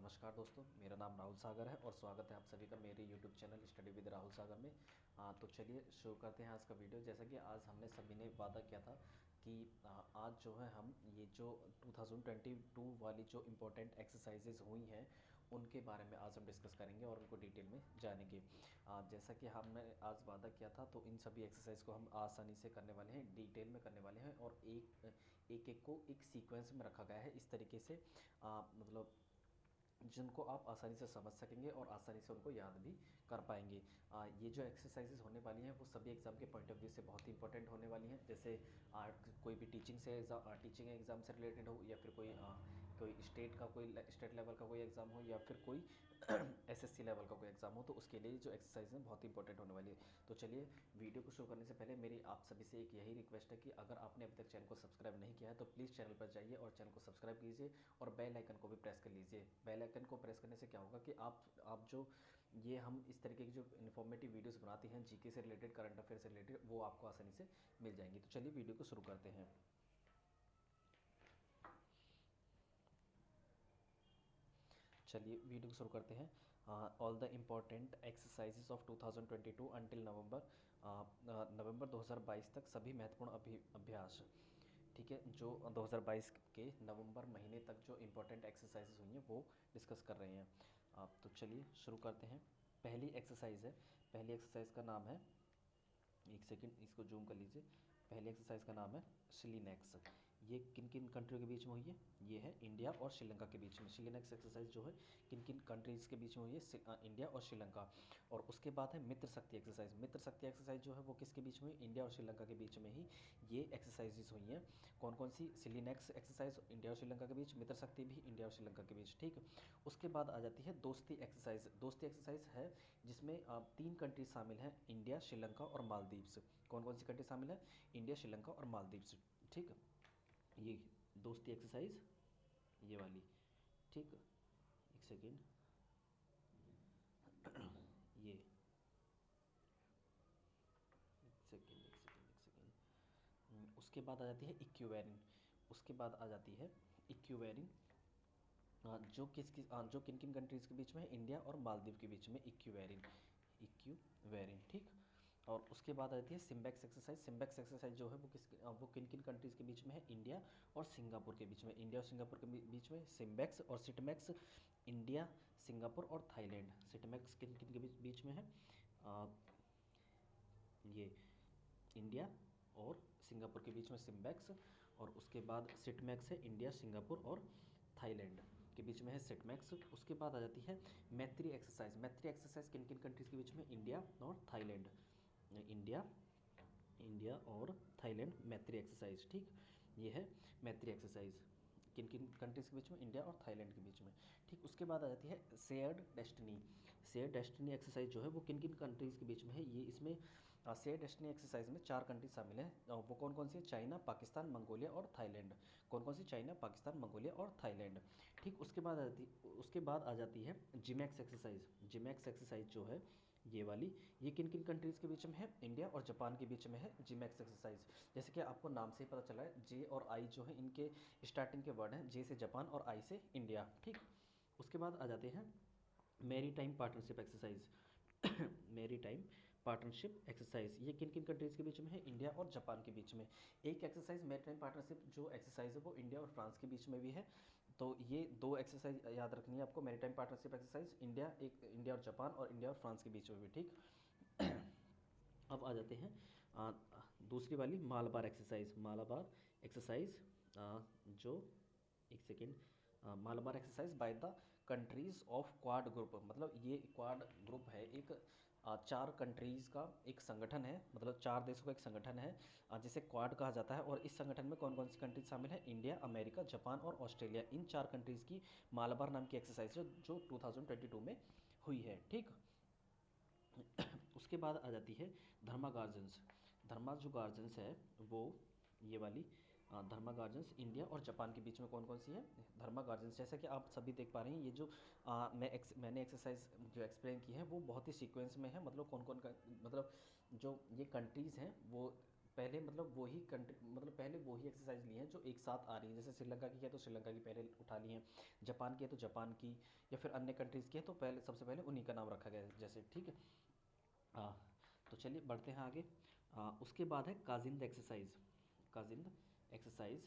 नमस्कार दोस्तों, मेरा नाम राहुल सागर है और स्वागत है आप सभी का मेरे YouTube channel study with Rahul Sagar में। तो चलिए शुरू करते हैं आज का वीडियो। जैसा कि आज हमने सभी ने वादा किया था कि आज जो है हम ये जो 2022 वाली जो इम्पोर्टेंट एक्सरसाइजेज हुई हैं उनके बारे में आज हम डिस्कस करेंगे और उनको डिटेल में जानेंगे। जैसा कि हमने आज वादा किया था तो इन सभी एक्सरसाइज को हम आसानी से करने वाले हैं, डिटेल में करने वाले हैं और एक को एक सीक्वेंस में रखा गया है इस तरीके से मतलब जिनको आप आसानी से समझ सकेंगे और आसानी से उनको याद भी कर पाएंगे। ये जो एक्सरसाइजेज होने वाली हैं वो सभी एग्ज़ाम के पॉइंट ऑफ व्यू से बहुत ही इंपॉर्टेंट होने वाली हैं। जैसे कोई भी टीचिंग एग्ज़ाम से रिलेटेड हो या फिर कोई स्टेट लेवल का कोई एग्ज़ाम हो या फिर कोई एसएससी लेवल का कोई एग्ज़ाम हो, तो उसके लिए जो एक्सरसाइज है बहुत ही इंपॉर्टेंट होने वाली है। तो चलिए वीडियो को शुरू करने से पहले मेरी आप सभी से एक यही रिक्वेस्ट है कि अगर आपने अभी तक चैनल को सब्सक्राइब नहीं किया है तो प्लीज़ चैनल पर जाइए और चैनल को सब्सक्राइब कीजिए और बेल आइकन को भी प्रेस कर लीजिए। बेल आइकन को प्रेस करने से क्या होगा कि आप जो ये हम इस तरीके की जो इन्फॉर्मेटिव वीडियोस बनाते हैं जीके से रिलेटेड, करंट अफेयर से रिलेटेड, वो आपको आसानी से मिल जाएंगी। तो चलिए वीडियो को शुरू करते हैं। चलिए वीडियो को शुरू करते हैं। All the important exercises of 2022 until November 2022 तक सभी महत्वपूर्ण अभ्यास, ठीक है, जो 2022 के नवंबर महीने तक जो इम्पोर्टेंट एक्सरसाइजेज हुई हैं वो डिस्कस कर रहे हैं। तो चलिए शुरू करते हैं। पहली एक्सरसाइज है, पहली एक्सरसाइज का नाम है, एक सेकंड इसको जूम कर लीजिए। पहली एक्सरसाइज का नाम है सिलीनेक्स। ये किन किन कंट्रियों के बीच में हुई है? ये है इंडिया और श्रीलंका के बीच में। सिलीनेक्स एक्सरसाइज जो है किन किन कंट्रीज़ के बीच में हुई है? इंडिया और श्रीलंका। और उसके बाद है मित्र शक्ति एक्सरसाइज। मित्र शक्ति एक्सरसाइज जो है वो किसके बीच में हुई? इंडिया और श्रीलंका के बीच में ही ये एक्सरसाइजेज हुई हैं। कौन कौन सी? सिलीनेक्स एक्सरसाइज इंडिया और श्रीलंका के बीच, मित्र शक्ति भी इंडिया और श्रीलंका के बीच, ठीक। उसके बाद आ जाती है दोस्ती एक्सरसाइज। दोस्ती एक्सरसाइज है जिसमें 3 कंट्रीज शामिल हैं, इंडिया, श्रीलंका और मालदीव्स। कौन कौन सी कंट्री शामिल है? इंडिया, श्रीलंका और मालदीव्स, ठीक। ये दोस्ती एक्सरसाइज ये वाली, ठीक। एक सेकेंड, ये एक सेकेंड। उसके बाद आ जाती है इक्विवेरिन। उसके बाद आ जाती है इक्विवेरिन, जो किन किन कंट्रीज़ के बीच में है? इंडिया और मालदीव के बीच में इक्विवेरिन, ठीक। और उसके बाद आ जाती है सिम्बेक्स एक्सरसाइज। सिम्बेक्स एक्सरसाइज जो है वो किन किन कंट्रीज़ के बीच में है? इंडिया और सिंगापुर के बीच में। इंडिया और सिंगापुर के बीच में सिम्बेक्स। और सिटमैक्स इंडिया, सिंगापुर और थाईलैंड। सिटमैक्स किन किन के बीच में है? ये इंडिया और सिंगापुर के बीच में सिम्बैक्स। और उसके बाद सिटमैक्स है इंडिया, सिंगापुर और थाईलैंड के बीच में है सिटमैक्स। उसके बाद आ जाती है मैत्री एक्सरसाइज। मैत्री एक्सरसाइज किन किन कंट्रीज़ के बीच में? इंडिया और थाईलैंड। इंडिया और थाईलैंड मैत्री एक्सरसाइज, ठीक। ये है मैत्री एक्सरसाइज किन किन कंट्रीज़ के बीच में? इंडिया और थाईलैंड के बीच में, ठीक। उसके बाद आ जाती है shared destiny. Shared destiny exercise जो है वो किन किन कंट्रीज़ के बीच में है? ये इसमें शेयर्ड डेस्टिनी एक्सरसाइज में 4 कंट्रीज शामिल हैं। वो कौन कौन सी है? चाइना, पाकिस्तान, मंगोलिया और थाईलैंड। कौन कौन सी? चाइना, पाकिस्तान, मंगोलिया और थाईलैंड, ठीक। उसके बाद आ जाती है जिमैक्स एक्सरसाइज। जिमैक्स एक्सरसाइज जो है ये वाली, ये किन किन कंट्रीज़ के बीच में है? इंडिया और जापान के बीच में है जिमैक्स एक्सरसाइज। जैसे कि आपको नाम से ही पता चला है, जे और आई जो है इनके स्टार्टिंग के वर्ड हैं, जे से जापान और आई से इंडिया, ठीक। उसके बाद आ जाते हैं maritime partnership exercise. Maritime partnership exercise ये किन किन कंट्रीज़ के बीच में है? इंडिया और जापान के बीच में। एक एक्सरसाइज मैरी टाइम पार्टनरशिप जो एक्सरसाइज है वो इंडिया और फ्रांस के बीच में भी है। तो ये 2 एक्सरसाइज याद रखनी है आपको। Maritime partnership exercise India और जापान और इंडिया और फ्रांस के बीच में भी, ठीक। अब आ जाते हैं दूसरी वाली मालाबार एक्सरसाइज। मालाबार एक्सरसाइज जो एक second, Malabar exercise by the countries of quad group. मतलब ये क्वाड ग्रुप है एक 4 कंट्रीज़ का एक संगठन है, मतलब 4 देशों का एक संगठन है जिसे क्वाड कहा जाता है। और इस संगठन में कौन कौन सी कंट्रीज शामिल है? इंडिया, अमेरिका, जापान और ऑस्ट्रेलिया। इन 4 कंट्रीज़ की मालाबार नाम की एक्सरसाइज जो 2022 में हुई है, ठीक। उसके बाद आ जाती है धर्मा गार्जन्स। धर्मा जो गार्जन्स है वो ये वाली धर्मा गार्जन्स इंडिया और जापान के बीच में कौन कौन सी है? धर्मा गार्जन्स। जैसा कि आप सभी देख पा रहे हैं, ये जो मैंने एक्सरसाइज जो एक्सप्लेन की है वो बहुत ही सीक्वेंस में है। मतलब कौन कौन का, मतलब जो ये कंट्रीज़ हैं वो पहले मतलब वही कंट्री, मतलब पहले वही एक्सरसाइज ली हैं जो एक साथ आ रही हैं। जैसे श्रीलंका की है तो श्रीलंका की पहले उठा ली हैं, जापान की है तो जापान की, या फिर अन्य कंट्रीज़ की है तो पहले सबसे पहले उन्हीं का नाम रखा गया है जैसे, ठीक है। हाँ, तो चलिए बढ़ते हैं आगे। उसके बाद है काजिंद एक्सरसाइज। काजिंद एक्सरसाइज,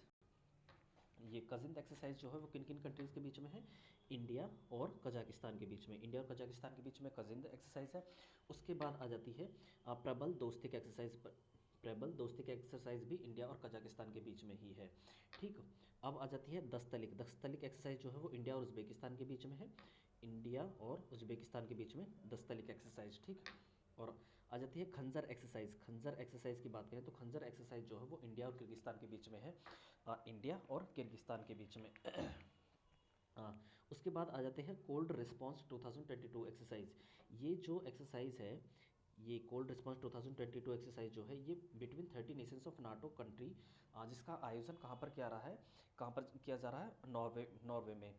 ये काजिंद एक्सरसाइज जो है वो किन किन कंट्रीज़ के बीच में है? इंडिया और कजाकिस्तान के बीच में। इंडिया और कजाकिस्तान के बीच में काजिंद एक्सरसाइज है। उसके बाद आ जाती है प्रबल दोस्तिक एक्सरसाइज। प्रबल दोस्तिक एक्सरसाइज भी इंडिया और कजाकिस्तान के बीच में ही है, ठीक। अब आ जाती है दस्तलिक। दस्तलिक एक्सरसाइज जो है वो इंडिया और उज़्बेकिस्तान के बीच में है। इंडिया और उज़्बेकिस्तान के बीच में दस्तलिक एक्सरसाइज, ठीक। और आ जाती है खंजर एक्सरसाइज। खंजर एक्सरसाइज की बात करें तो खंजर एक्सरसाइज जो है वो इंडिया और किर्गिस्तान के बीच में है। इंडिया और किर्गिस्तान के बीच में। हाँ, उसके बाद आ जाते हैं कोल्ड रिस्पांस 2022 एक्सरसाइज। ये जो एक्सरसाइज है, ये कोल्ड रिस्पांस 2022 एक्सरसाइज जो है ये between 30 Nations of NATO country, जिसका आयोजन कहाँ पर किया रहा है, कहाँ पर किया जा रहा है? नॉर्वे, नॉर्वे में।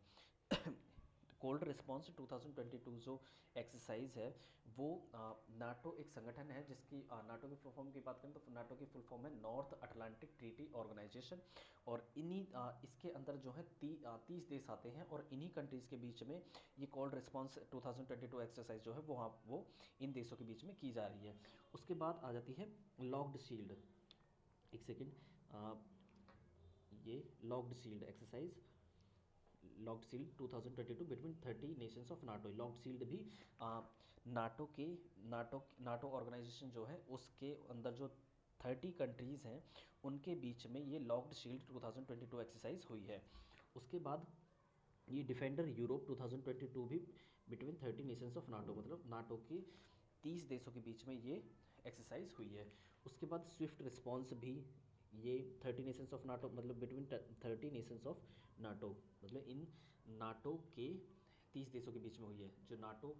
कोल्ड रिस्पांस 2022 जो एक्सरसाइज है वो नाटो एक संगठन है जिसकी नाटो की फुल फॉर्म की बात करें तो नाटो की फुल फॉर्म है नॉर्थ अटलांटिक ट्रीटी ऑर्गेनाइजेशन। और इन्हीं इसके अंदर जो है 30 देश आते हैं और इन्हीं कंट्रीज़ के बीच में ये कोल्ड रिस्पांस 2022 एक्सरसाइज जो है वो इन देशों के बीच में की जा रही है। उसके बाद आ जाती है लॉक्ड शील्ड। एक सेकेंड, ये locked shield exercise, locked shield 2022 between 30 Nations of NATO. Locked shield भी नाटो के, नाटो ऑर्गेनाइजेशन जो है उसके अंदर जो 30 कंट्रीज़ हैं उनके बीच में ये लॉक्ड शील्ड 2022 एक्सरसाइज हुई है। उसके बाद ये डिफेंडर यूरोप 2022 भी बिटवीन 30 नेशंस ऑफ नाटो, मतलब नाटो के 30 देशों के बीच में ये एक्सरसाइज हुई है। उसके बाद स्विफ्ट रिस्पॉन्स भी ये 30 नेशंस ऑफ नाटो, मतलब बिटवीन 30 नेशंस ऑफ नाटो, मतलब इन नाटो के 30 देशों के बीच में हुई है। जो नाटो,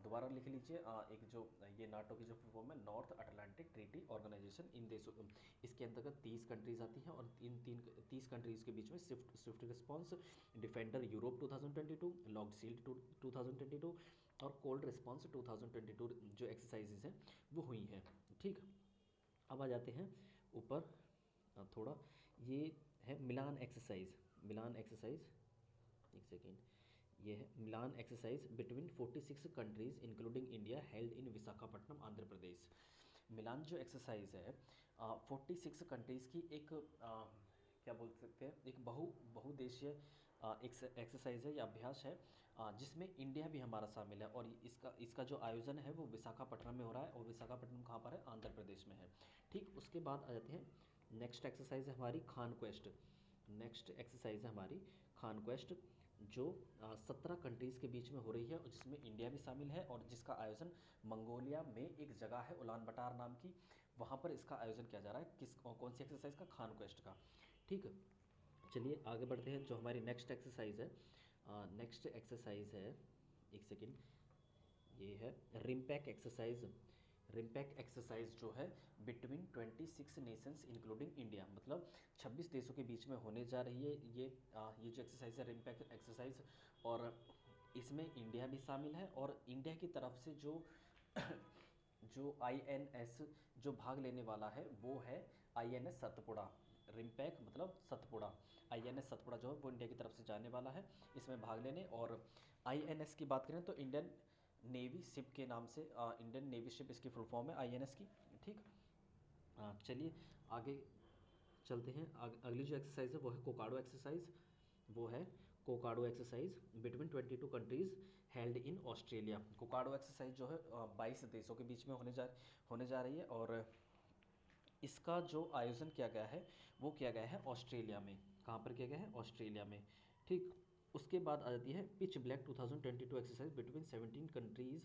दोबारा लिख लीजिए, एक जो ये नाटो की जो फॉर्म है नॉर्थ अटलांटिक ट्रीटी ऑर्गेनाइजेशन, इन देशों, इसके अंतर्गत 30 कंट्रीज़ आती हैं और इन 30 कंट्रीज़ के बीच में Swift response, defender Europe 2022, locked shield 2022 और कोल्ड रिस्पॉन्स 2022 जो एक्सरसाइजेज हैं वो हुई हैं, ठीक। अब आ जाते हैं ऊपर थोड़ा, ये है मिलान एक्सरसाइज। मिलान एक्सरसाइज, एक सेकेंड, ये है Milan exercise between 46 countries including India held in Visakhapatnam, Andhra Pradesh. Milan जो एक्सरसाइज है 46 कंट्रीज़ की एक क्या बोल सकते हैं, एक बहुदेशीय एक्सरसाइज है या अभ्यास है, जिसमें इंडिया भी हमारा शामिल है। और इसका इसका जो आयोजन है वो विशाखापट्टनम में हो रहा है और विशाखापट्टनम कहाँ पर है? आंध्र प्रदेश में है, ठीक। उसके बाद आ जाते हैं नेक्स्ट एक्सरसाइज है हमारी खान क्वेस्ट। नेक्स्ट एक्सरसाइज है हमारी खान क्वेस्ट, जो 17 कंट्रीज़ के बीच में हो रही है और जिसमें इंडिया भी शामिल है और जिसका आयोजन मंगोलिया में एक जगह है उलान बटार नाम की, वहाँ पर इसका आयोजन किया जा रहा है। कौन सी एक्सरसाइज का? खान क्वेस्ट का, ठीक। चलिए आगे बढ़ते हैं। जो हमारी नेक्स्ट एक्सरसाइज है, नेक्स्ट एक्सरसाइज है, एक सेकेंड, ये है रिम्पैक एक्सरसाइज। रिम्पैक एक्सरसाइज जो है बिटवीन 26 नेशंस इंक्लूडिंग इंडिया, मतलब 26 देशों के बीच में होने जा रही है ये जो एक्सरसाइज है रिम्पैक एक्सरसाइज। और इसमें इंडिया भी शामिल है और इंडिया की तरफ से जो जो INS जो भाग लेने वाला है वो है INS सतपुड़ा। रिम्पैक मतलब सतपुड़ा, INS सतपुड़ा जो है वो इंडिया की तरफ से जाने वाला है इसमें भाग लेने। और INS की बात करें तो इंडियन नेवी शिप के नाम से, इंडियन नेवी शिप इसकी फुल फॉर्म है INS की, ठीक। चलिए आगे चलते हैं। अगली जो एक्सरसाइज है वो है कोकाडो एक्सरसाइज। वो है Kakadu exercise between 22 countries held in Australia. Kakadu exercise जो है 22 देशों के बीच में होने जा रही है और इसका जो आयोजन किया गया है वो किया गया है ऑस्ट्रेलिया में। कहाँ पर किया गया है? ऑस्ट्रेलिया में, ठीक। उसके बाद आ जाती है pitch black 2022 exercise between 17 countries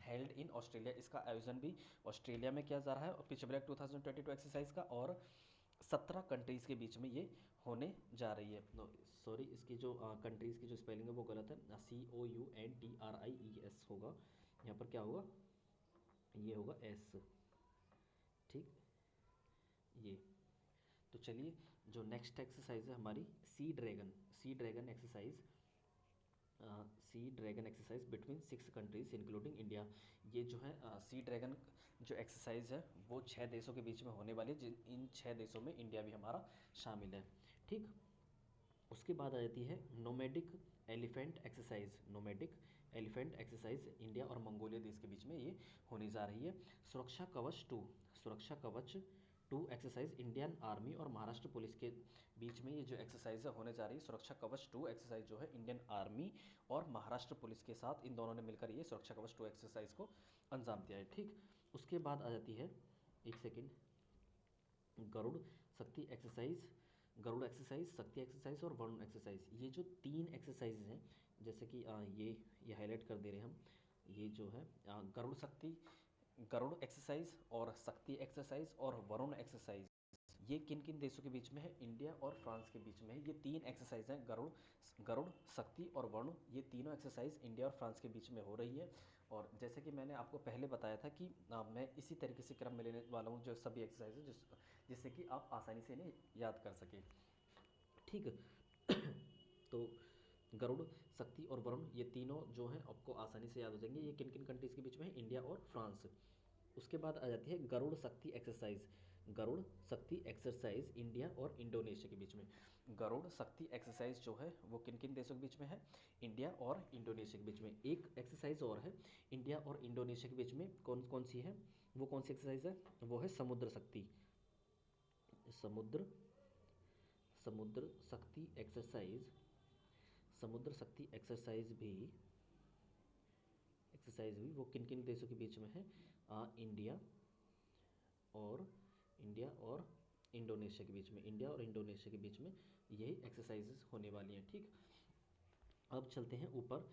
held in Australia. इसका आयोजन भी ऑस्ट्रेलिया में किया जा रहा है और पिच ब्लैक 2022 एक्सरसाइज का, और 17 कंट्रीज़ के बीच में ये होने जा रही है। सॉरी, इसकी जो कंट्रीज़ की जो स्पेलिंग है वो गलत है, COUNTRIES होगा, यहाँ पर क्या होगा? ये होगा S, ठीक। ये तो चलिए, जो नेक्स्ट एक्सरसाइज है हमारी sea dragon exercise. Sea sea dragon exercise between 6 countries including India. ये जो है सी ड्रैगन जो एक्सरसाइज है वो 6 देशों के बीच में होने वाली है, इन 6 देशों में इंडिया भी हमारा शामिल है। ठीक, उसके बाद आ जाती है nomadic elephant exercise. Nomadic elephant exercise India और मंगोलिया देश के बीच में ये होने जा रही है। सुरक्षा कवच 2, सुरक्षा कवच 2 एक्सरसाइज इंडियन आर्मी और महाराष्ट्र पुलिस के बीच में ये जो एक्सरसाइज है होने जा रही है। सुरक्षा कवच 2 एक्सरसाइज जो है इंडियन आर्मी और महाराष्ट्र पुलिस के साथ इन दोनों ने मिलकर ये सुरक्षा कवच 2 एक्सरसाइज को अंजाम दिया है। ठीक, उसके बाद आ जाती है, एक सेकेंड, गरुड़ शक्ति एक्सरसाइज, गरुड़ एक्सरसाइज, शक्ति एक्सरसाइज और वरुण एक्सरसाइज। ये जो 3 एक्सरसाइज हैं, जैसे कि ये हाईलाइट कर दे रहे हैं हम, ये जो है गरुड़ शक्ति, गरुड़ एक्सरसाइज और शक्ति एक्सरसाइज और वरुण एक्सरसाइज, ये किन किन देशों के बीच में है? इंडिया और फ्रांस के बीच में है। ये 3 एक्सरसाइज हैं, गरुड़, गरुड़, शक्ति और वरुण, ये तीनों एक्सरसाइज इंडिया और फ्रांस के बीच में हो रही है। और जैसे कि मैंने आपको पहले बताया था कि मैं इसी तरीके से क्रम में लेने वाला हूँ जो सभी एक्सरसाइज है, जिससे कि आप आसानी से इन्हें याद कर सकें। ठीक तो गरुड़, शक्ति और वरुण, ये तीनों जो हैं आपको आसानी से याद हो जाएंगे। ये किन किन कंट्रीज़ के बीच में है? इंडिया और फ्रांस। उसके बाद आ जाती है गरुड़ शक्ति एक्सरसाइज। गरुड़ शक्ति एक्सरसाइज इंडिया और इंडोनेशिया के बीच में। गरुड़ शक्ति एक्सरसाइज जो है वो किन किन देशों के बीच में है? इंडिया और इंडोनेशिया के बीच में। एक एक्सरसाइज और है इंडिया और इंडोनेशिया के बीच में, कौन कौन सी है? वो कौन सी एक्सरसाइज है? वो है समुद्र शक्ति, समुद्र समुद्र शक्ति एक्सरसाइज। समुद्र शक्ति एक्सरसाइज भी वो किन किन देशों के बीच में है? इंडिया और इंडोनेशिया के बीच में। इंडिया और इंडोनेशिया के बीच में यही एक्सरसाइजेस होने वाली हैं। ठीक, अब चलते हैं ऊपर।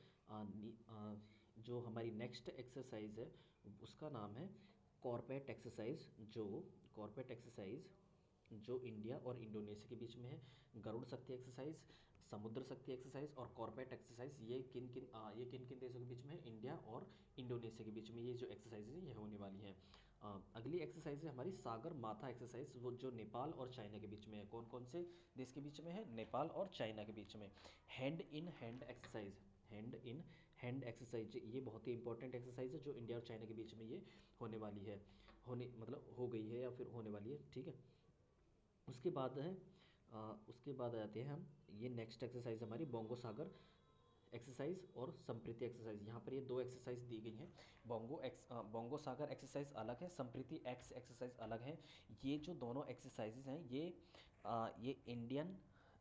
जो हमारी नेक्स्ट एक्सरसाइज है उसका नाम है कॉर्पेट एक्सरसाइज। जो कॉर्पेट एक्सरसाइज जो इंडिया और इंडोनेशिया के बीच में है। गरुड़ शक्ति एक्सरसाइज, समुद्र शक्ति एक्सरसाइज और कॉर्पेट एक्सरसाइज, ये किन किन देशों के बीच में है? इंडिया और इंडोनेशिया के बीच में ये जो एक्सरसाइज है ये होने वाली है। अगली एक्सरसाइज है हमारी सागर माथा एक्सरसाइज, वो जो नेपाल और चाइना के बीच में है। कौन कौन से देश के बीच में है? नेपाल और चाइना के बीच में। Hand in hand exercise, hand in hand exercise, ये बहुत ही इंपॉर्टेंट एक्सरसाइज है जो इंडिया और चाइना के बीच में ये होने वाली है, हो गई है या फिर होने वाली है। ठीक है, उसके बाद है उसके बाद आ जाते हैं हम, ये नेक्स्ट एक्सरसाइज हमारी बोंगो सागर एक्सरसाइज और संप्रीति एक्सरसाइज। यहाँ पर ये 2 एक्सरसाइज दी गई हैं। बोंगो सागर एक्सरसाइज अलग है, संप्रीति एक्स एक्सरसाइज अलग है। ये जो दोनों एक्सरसाइजेज हैं ये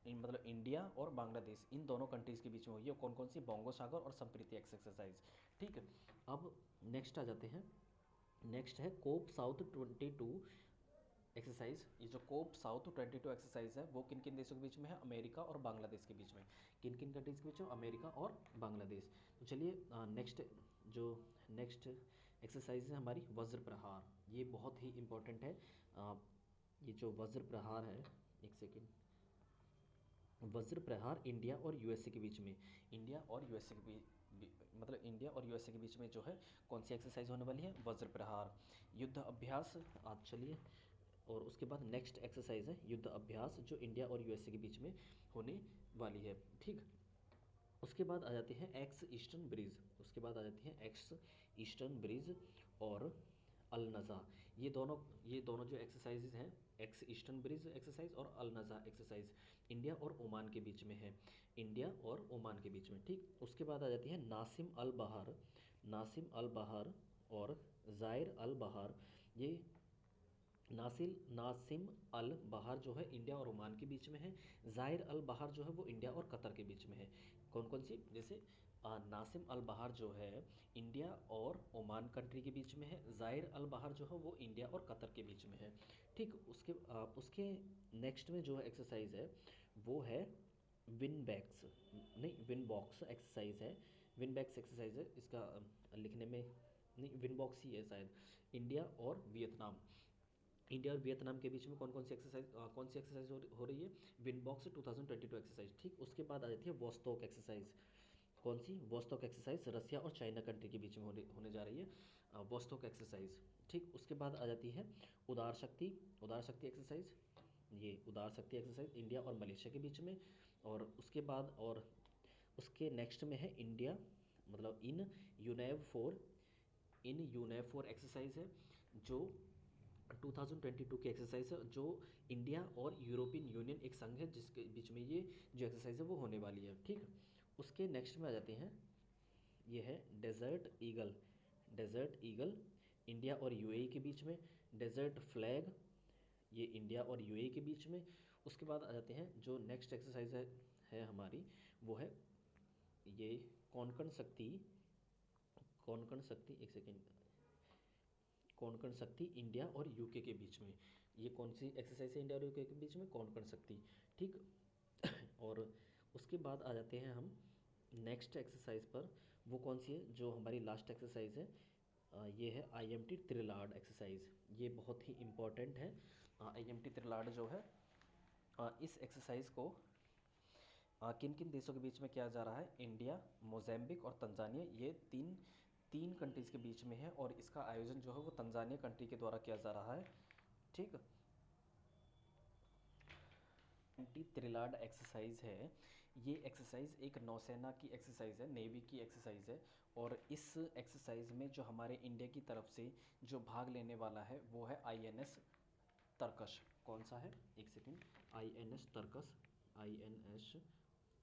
मतलब इंडिया और बांग्लादेश, इन दोनों कंट्रीज़ के बीच में हुई है। कौन कौन सी? बोंगो सागर और संप्रीति एक्स एक्सरसाइज। ठीक है, अब नेक्स्ट आ जाते हैं, नेक्स्ट है कोप साउथ 22 एक्सरसाइज। ये जो कोप साउथ 22 एक्सरसाइज है वो किन किन देशों के बीच में है? अमेरिका और बांग्लादेश के बीच में। किन किन कंट्रीज़ के बीच में? अमेरिका और बांग्लादेश। तो चलिए नेक्स्ट एक्सरसाइज है हमारी वज्र प्रहार। ये बहुत ही इम्पोर्टेंट है। ये जो वज्र प्रहार है, एक सेकेंड, वज्र प्रहार इंडिया और यूएसए के बीच में। इंडिया और यूएसए के मतलब इंडिया और यूएसए के बीच में जो है कौन सी एक्सरसाइज होने वाली है? वज्र प्रहार युद्ध अभ्यास। आप चलिए, और उसके बाद नेक्स्ट एक्सरसाइज है युद्ध अभ्यास जो इंडिया और यूएसए के बीच में होने वाली है। ठीक, उसके बाद आ जाते हैं एक्स ईस्टर्न ब्रिज। उसके बाद आ जाती है एक्स ईस्टर्न ब्रिज और अल नज़ा। ये दोनों जो एक्सरसाइजेज हैं, एक्स ईस्टर्न ब्रिज एक्सरसाइज और अल नज़ा एक्सरसाइज, इंडिया और ओमान के बीच में है। इंडिया और ओमान के बीच में। ठीक, उसके बाद आ जाती है नासिम अल बहार, नासिम अल बहार और ज़ायर अल बहार। ये नासिम अल बहार जो है इंडिया और ओमान के बीच में है। ज़ाहिर अल बहार जो है वो इंडिया और कतर के बीच में है। कौन कौन सी? जैसे नासिम अल बहार जो है इंडिया और ओमान कंट्री के बीच में है। ज़ाहिर अल बहार जो है वो इंडिया और कतर के बीच में है। ठीक, उसके नेक्स्ट में जो एक्सरसाइज है वो है विन बॉक्स एक्सरसाइज है। विन बॉक्स एक्सरसाइज है, इसका लिखने में नहीं, विन बॉक्स ही है शायद। इंडिया और वियतनाम के बीच में कौन सी एक्सरसाइज हो रही है? Win box 2022 exercise. ठीक, उसके बाद आ जाती है वोस्तोक एक्सरसाइज। कौन सी? वोस्तोक एक्सरसाइज रसिया और चाइना कंट्री के बीच में होने जा रही है वोस्तोक एक्सरसाइज। ठीक, उसके बाद आ जाती है उदार शक्ति एक्सरसाइज। ये उदार शक्ति एक्सरसाइज इंडिया और मलेशिया के बीच में। और उसके बाद उसके नेक्स्ट में है इंडिया, मतलब इन यूनेव फोर एक्सरसाइज है, जो 2022 की एक्सरसाइज है, जो इंडिया और यूरोपियन यूनियन एक संघ है जिसके बीच में ये जो एक्सरसाइज है वो होने वाली है, ठीक। उसके नेक्स्ट में आ जाते हैं, ये है desert eagle. Desert eagle India और यूएई के बीच में। डेजर्ट फ्लैग, ये इंडिया और यूएई के बीच में। उसके बाद आ जाते हैं जो नेक्स्ट एक्सरसाइज है हमारी, वो है ये कॉन्कण शक्ति। कॉन्कण शक्ति, एक सेकेंड, कॉन्कण शक्ति इंडिया और यूके के बीच में। ये कौन सी एक्सरसाइज है इंडिया और यूके के बीच में? कॉन्कण शक्ति, ठीक। और उसके बाद आ जाते हैं हम नेक्स्ट एक्सरसाइज पर। वो कौन सी है? जो हमारी लास्ट एक्सरसाइज है, ये है आईएमटी त्रिलाड एक्सरसाइज। ये बहुत ही इम्पॉर्टेंट है। आईएमटी त्रिलाड जो है, इस एक्सरसाइज को किन किन देशों के बीच में किया जा रहा है? इंडिया, मोज़ेम्बिक और तंजानिया, ये तीन तीन कंट्रीज़ के बीच में है, और इसका आयोजन जो है वो तंजानिया कंट्री के द्वारा किया जा रहा है, ठीक। एंटी त्रिलाड एक्सरसाइज है, ये एक्सरसाइज एक नौसेना की एक्सरसाइज है, नेवी की एक्सरसाइज है। और इस एक्सरसाइज में जो हमारे इंडिया की तरफ से जो भाग लेने वाला है वो है आईएनएस तरकश। कौन सा है? एक सेकेंड, आईएनएस तरकश। आईएनएस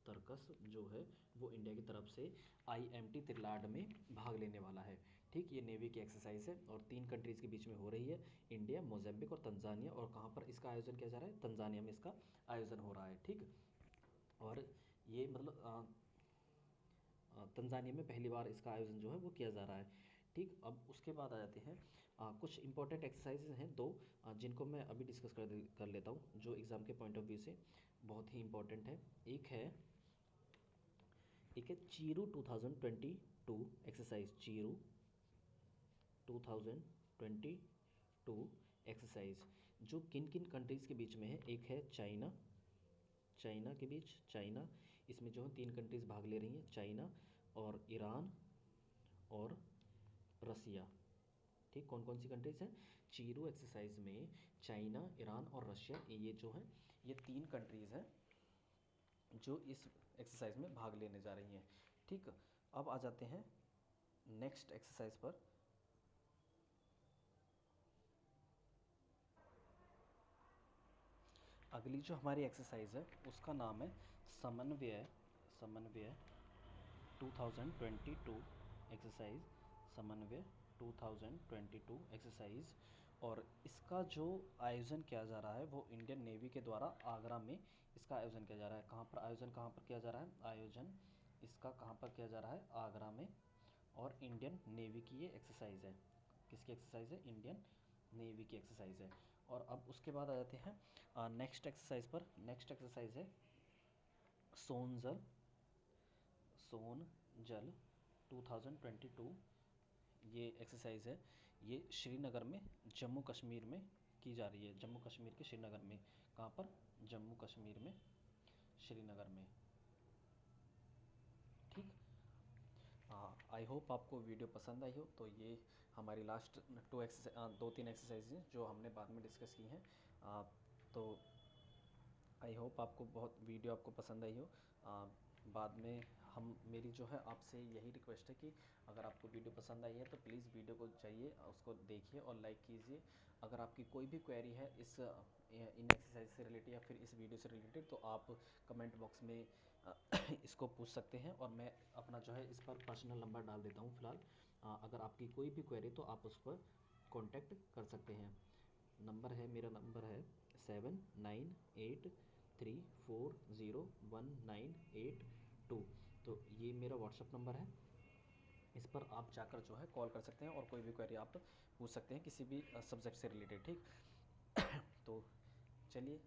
तरकस जो है वो इंडिया की तरफ से आईएमटी त्रिलाड में भाग लेने वाला है, ठीक। ये नेवी की एक्सरसाइज है और तीन कंट्रीज़ के बीच में हो रही है, इंडिया, मोज़ेम्बिक और तंजानिया। और कहाँ पर इसका आयोजन किया जा रहा है? तंजानिया में इसका आयोजन हो रहा है, ठीक। और ये मतलब तंजानिया में पहली बार इसका आयोजन जो है वो किया जा रहा है, ठीक। अब उसके बाद आ जाते हैं कुछ इंपॉर्टेंट एक्सरसाइजेज हैं दो, जिनको मैं अभी डिस्कस कर लेता हूँ, जो एग्ज़ाम के पॉइंट ऑफ व्यू से बहुत ही इंपॉर्टेंट है। एक है चीरू 2022 एक्सरसाइज। चीरू 2022 एक्सरसाइज, जो किन किन कंट्रीज़ के बीच में है? एक है चाइना, चाइना के बीच, चाइना, इसमें जो है तीन कंट्रीज़ भाग ले रही हैं, चाइना और ईरान और रसिया, ठीक। कौन कौन सी कंट्रीज़ हैं? चीरू एक्सरसाइज में चाइना, ईरान और रशिया, ये जो हैं ये तीन कंट्रीज़ हैं जो इस एक्सरसाइज में भाग लेने जा रही हैं, ठीक। अब आ जाते हैं नेक्स्ट एक्सरसाइज पर। अगली जो हमारी एक्सरसाइज है उसका नाम है समन्वय। समन्वय 2022 एक्सरसाइज। समन्वय 2022 एक्सरसाइज। और इसका जो आयोजन किया जा रहा है वो इंडियन नेवी के द्वारा आगरा में इसका आयोजन किया जा रहा है। कहाँ पर आयोजन, कहाँ पर किया जा रहा है आयोजन? इसका कहाँ पर किया जा रहा है? आगरा में। और इंडियन नेवी की ये एक्सरसाइज है। किसकी एक्सरसाइज है? इंडियन नेवी की एक्सरसाइज है। और अब उसके बाद आ जाते हैं नेक्स्ट एक्सरसाइज पर। नेक्स्ट एक्सरसाइज है सोनजल। सोनजल 2022, ये एक्सरसाइज है, ये श्रीनगर में, जम्मू कश्मीर में की जा रही है। जम्मू कश्मीर के श्रीनगर में। कहाँ पर? जम्मू कश्मीर में, श्रीनगर में, ठीक। हाँ, आई होप आपको वीडियो पसंद आई हो। तो ये हमारी लास्ट दो तीन एक्सरसाइज हैं जो हमने बाद में डिस्कस की हैं। तो आई होप आपको बहुत वीडियो आपको पसंद आई हो। बाद में हम, मेरी जो है आपसे यही रिक्वेस्ट है कि अगर आपको वीडियो पसंद आई है तो प्लीज़ वीडियो को चाहिए उसको देखिए और लाइक कीजिए। अगर आपकी कोई भी क्वेरी है इन एक्सरसाइज से रिलेटेड या फिर इस वीडियो से रिलेटेड, तो आप कमेंट बॉक्स में इसको पूछ सकते हैं, और मैं अपना जो है इस पर पर्सनल नंबर डाल देता हूँ फ़िलहाल। अगर आपकी कोई भी क्वेरी तो आप उस पर कॉन्टैक्ट कर सकते हैं। मेरा नंबर है 7983401982। तो ये मेरा व्हाट्सअप नंबर है, इस पर आप जाकर जो है कॉल कर सकते हैं और कोई भी क्वेरी आप पूछ सकते हैं किसी भी सब्जेक्ट से रिलेटेड, ठीक। तो चलिए,